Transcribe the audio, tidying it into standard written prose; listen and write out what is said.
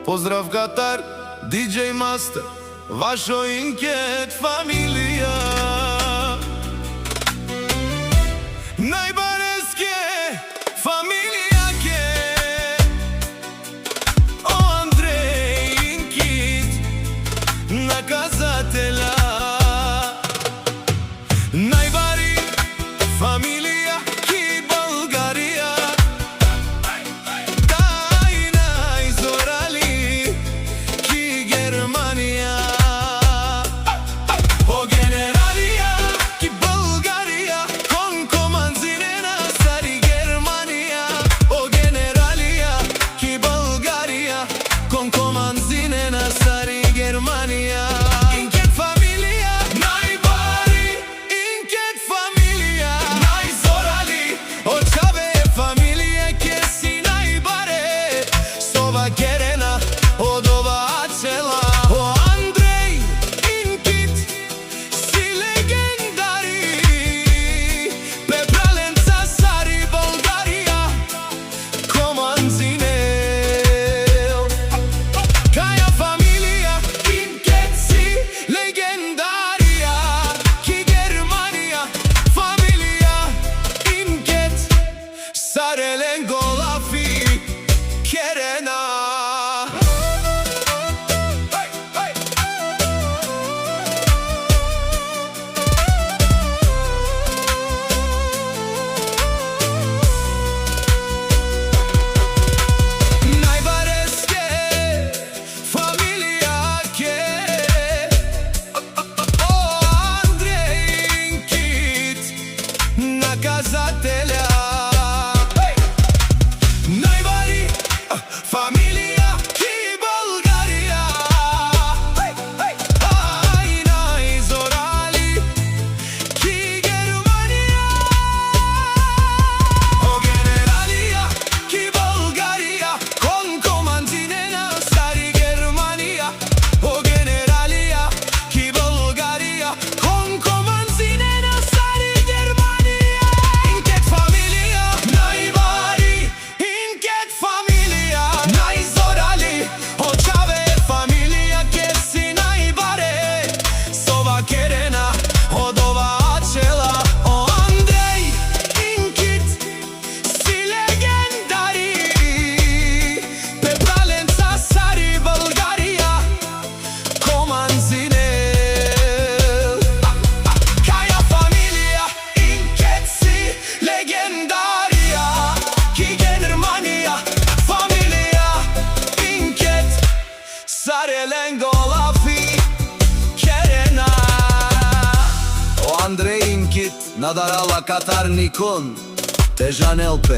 Pozdrav Katar, DJ Master, Vašo Inket familija. Najbareske familjake, o Andrej Inkit, nakazatelja. Najbari familija ki Bulgarija, tajna izorali ki Germanija. O generalija ki Bulgarija, kon komanzinena stari Germanija. O generalija ki Bulgarija, kon komanzinena stari Germanija. Inket familija, najbari Inket familija, najzorali očave familije ke si najbare. Sova Gerena od ova cela. O Andrej Inkit, si legendari, Pepralenca stari Bulgarija, komanzinel. Kaja familija Inket, si legendarija ki Germanija. Familija Inket, Sarelen Golafi Kerena. Najbareske familjake, o Andrej Inkit, nakazatelja. Najbari familija ki Bulgarija, tajna izorali ki Germanija. O generalija ki Bulgarija, kon komanzinena stari Germanija. O generalija ki Bulgarija, kon komanzinena stari Germanija. Inket familija, najbari Inket familija, najzorali očave familija ke si najbare. Sova Kerena od ova cela. O Andrej Inkit, si legendari, Pepralenca stari Bulgarija, komanzinel. Kaja familija Inket, si legendarija ki Germanija. Familija Inket, Sarelen Golafi Kerena. O Andrej Inkit, nadarala Katar Nikon, Tejan LP.